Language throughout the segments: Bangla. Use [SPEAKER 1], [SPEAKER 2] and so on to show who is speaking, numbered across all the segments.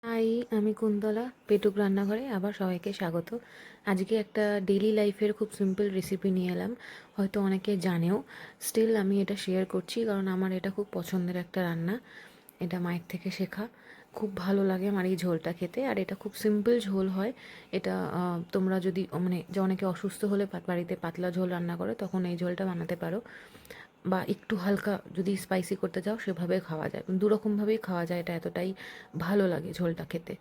[SPEAKER 1] হাই, আমি কুন্তলা পেটুক রান্নাঘরে আবার সবাইকে স্বাগত। আজকে একটা ডেইলি লাইফের খুব সিম্পল রেসিপি নিয়ে এলাম। হয়তো অনেকে জানেও, স্টিল আমি এটা শেয়ার করছি কারণ আমার এটা খুব পছন্দের একটা রান্না। এটা মায়ের থেকে শেখা। খুব ভালো লাগে আমার এই ঝোলটা খেতে, আর এটা খুব সিম্পল ঝোল হয়। এটা তোমরা যদি মানে যে অনেকে অসুস্থ হলে বাড়িতে পাতলা ঝোল রান্না করে তখন এই ঝোলটা বানাতে পারো, বা একটু হালকা যদি স্পাইসি করতে চাও সেভাবে খাওয়া যায়, দুরকমভাবেই খাওয়া যায়। এটা এতটাই ভালো লাগে ঝোলটা খেতে।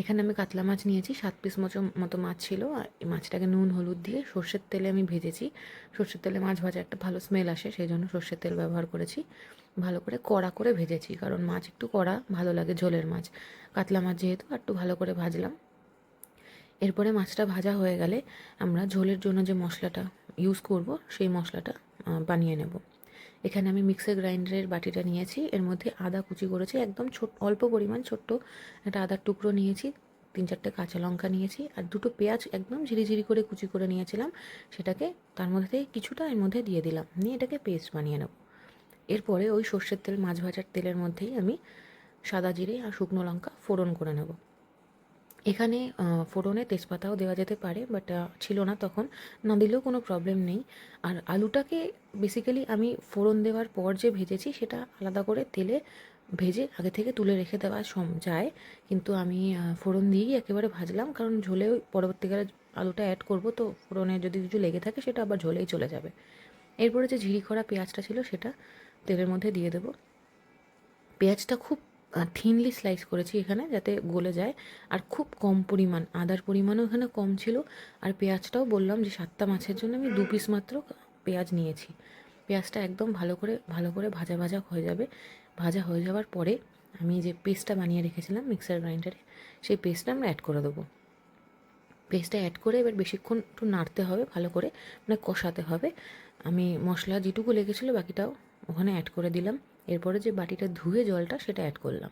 [SPEAKER 1] এখানে আমি কাতলা মাছ নিয়েছি, 7 পিস মতো মাছ ছিল। আর এই মাছটাকে নুন হলুদ দিয়ে সর্ষের তেলে আমি ভেজেছি। সর্ষের তেলে মাছ ভাজা একটা ভালো স্মেল আসে, সেই জন্য সর্ষের তেল ব্যবহার করেছি। ভালো করে কড়া করে ভেজেছি, কারণ মাছ একটু কড়া ভালো লাগে ঝোলের মাছ, কাতলা মাছ যেহেতু একটু ভালো করে ভাজলাম। এরপরে মাছটা ভাজা হয়ে গেলে আমরা ঝোলের জন্য যে মশলাটা ইউজ করব সেই মশলাটা বানিয়ে নেব। এখানে আমি মিক্সার গ্রাইন্ডারের বাটিটা নিয়েছি, এর মধ্যে আদা কুচি করেছি, একদম অল্প পরিমাণ ছোট্ট একটা আদার টুকরো নিয়েছি, 3-4টে কাঁচা লঙ্কা নিয়েছি, আর 2টো পেঁয়াজ একদম ঝিরিঝিরি করে কুচি করে নিয়েছিলাম। সেটাকে তার মধ্যে থেকে কিছুটা এর মধ্যে দিয়ে দিলাম, নিয়ে এটাকে পেস্ট বানিয়ে নেব। এরপরে ওই সর্ষের তেল, মাছ ভাজার তেলের মধ্যেই আমি সাদা জিরে আর শুকনো লঙ্কা ফোড়ন করে নেব। এখানে ফোড়নে তেজপাতাও দেওয়া যেতে পারে, বাট ছিল না তখন, না দিলেও কোনো প্রবলেম নেই। আর আলুটাকে বেসিক্যালি আমি ফোড়ন দেওয়ার পর যে ভেজেছি সেটা আলাদা করে তেলে ভেজে আগে থেকে তুলে রেখে দেওয়া যায়, কিন্তু আমি ফোড়ন দিয়েই একেবারে ভাজলাম, কারণ ঝোলেও পরবর্তীকালে আলুটা অ্যাড করব, তো ফোড়নে যদি কিছু লেগে থাকে সেটা আবার ঝোলেই চলে যাবে। এরপরে যে ঝিরি করা পেঁয়াজটা ছিল সেটা তেলের মধ্যে দিয়ে দেবো। পেঁয়াজটা খুব থিনলি স্লাইস করেছি এখানে, যাতে গলে যায়। আর খুব কম পরিমাণ, আদার পরিমাণও এখানে কম ছিল। আর পেঁয়াজটাও বললাম যে 7টা মাছের জন্য আমি 2 পিস মাত্র পেঁয়াজ নিয়েছি। পেঁয়াজটা একদম ভালো করে ভাজা ভাজা হয়ে যাবে। ভাজা হয়ে যাওয়ার পরে আমি যে পেস্টটা বানিয়ে রেখেছিলাম মিক্সার গ্রাইন্ডারে, সেই পেস্টটা আমরা অ্যাড করে দেবো। পেস্টটা অ্যাড করে এবার বেশিক্ষণ একটু নাড়তে হবে, ভালো করে মানে কষাতে হবে। আমি মশলা যেটুকু লেগেছিলো বাকিটাও ওখানে অ্যাড করে দিলাম। এরপরে যে বাটিটা ধুয়ে জলটা সেটা অ্যাড করলাম,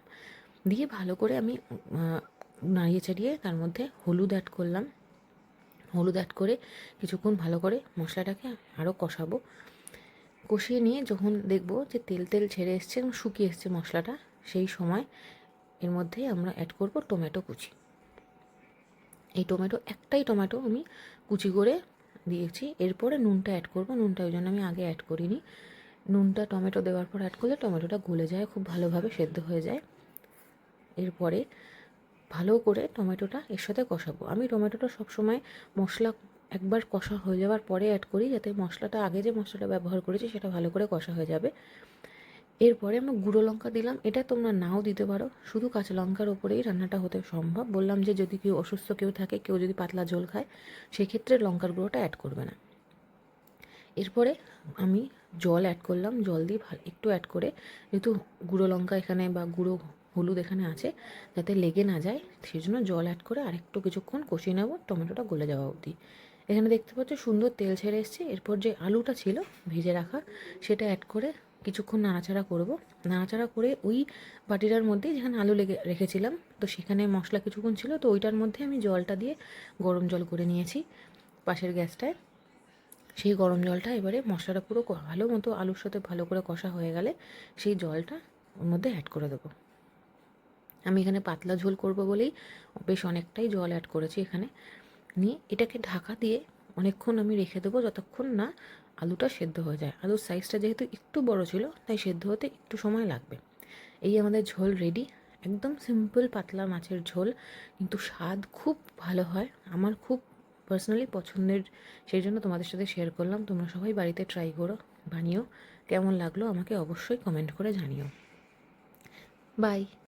[SPEAKER 1] দিয়ে ভালো করে আমি নাড়িয়ে চাড়িয়ে তার মধ্যে হলুদ অ্যাড করলাম। হলুদ অ্যাড করে কিছুক্ষণ ভালো করে মশলাটাকে আরও কষাবো। কষিয়ে নিয়ে যখন দেখবো যে তেল তেল ছেড়ে এসছে এবং শুকিয়ে এসছে মশলাটা, সেই সময় এর মধ্যেই আমরা অ্যাড করব টমেটো কুচি। এই একটাই টমেটো আমি কুচি করে দিয়েছি। এরপরে নুনটা অ্যাড করব, নুনটা ওই জন্য আমি আগে অ্যাড করিনি। নুনটা টমেটো দেওয়ার পর অ্যাড করলে টমেটোটা গলে যায়, খুব ভালোভাবে সেদ্ধ হয়ে যায়। এরপরে ভালো করে টমেটোটা এর সাথে কষাবো। আমি টমেটোটা সবসময় মশলা একবার কষা হয়ে যাওয়ার পরে অ্যাড করি, যাতে মশলাটা আগে যে মশলাটা ব্যবহার করেছি সেটা ভালো করে কষা হয়ে যাবে। এরপরে আমরা গুঁড়ো লঙ্কা দিলাম, এটা তোমরা নাও দিতে পারো, শুধু কাঁচা লঙ্কার ওপরেই রান্নাটা হতে সম্ভব। বললাম যে যদি কেউ অসুস্থ কেউ থাকে, কেউ যদি পাতলা ঝোল খায়, সেক্ষেত্রে লঙ্কার গুঁড়োটা অ্যাড করবে না। এরপরে আমি জল অ্যাড করলাম, জল দিয়ে একটু অ্যাড করে, যেহেতু গুঁড়ো লঙ্কা এখানে বা গুঁড়ো হলুদ এখানে আছে, যাতে লেগে না যায় সেই জন্য জল অ্যাড করে আরেকটু কিছুক্ষণ কষিয়ে নেব, টমেটোটা গলে যাওয়া অবধি। এখানে দেখতে পাচ্ছ সুন্দর তেল ছেড়ে এসছে। এরপর যে আলুটা ছিল ভেজে রাখা সেটা অ্যাড করে কিছুক্ষণ নাড়াচাড়া করব। নাড়াচাড়া করে ওই বাটিটার মধ্যেই যেখানে আলু রেখেছিলাম, তো সেখানে মশলা কিছুক্ষণ ছিল, তো ওইটার মধ্যে আমি জলটা দিয়ে গরম জল করে নিয়েছি পাশের গ্যাসটায়। সেই গরম জলটা এবারে মশলাটা পুরো ভালো মতো আলুর সাথে ভালো করে কষা হয়ে গেলে সেই জলটা ওর মধ্যে অ্যাড করে দেবো। আমি এখানে পাতলা ঝোল করব বলেই বেশ অনেকটাই জল অ্যাড করেছি এখানে। নিয়ে এটাকে ঢাকা দিয়ে অনেকক্ষণ আমি রেখে দেবো, যতক্ষণ না আলুটা সেদ্ধ হয়ে যায়। আলুর সাইজটা যেহেতু একটু বড় ছিল, তাই সেদ্ধ হতে একটু সময় লাগবে। এই আমাদের ঝোল রেডি। একদম সিম্পল পাতলা মাছের ঝোল, কিন্তু স্বাদ খুব ভালো হয়, আমার খুব পার্সোনালি পছন্দের। সেই জন্য তোমাদের সাথে শেয়ার করলাম। তোমরা সবাই বাড়িতে ট্রাই করো, বানিও। কেমন লাগলো আমাকে অবশ্যই কমেন্ট করে জানিও। বাই।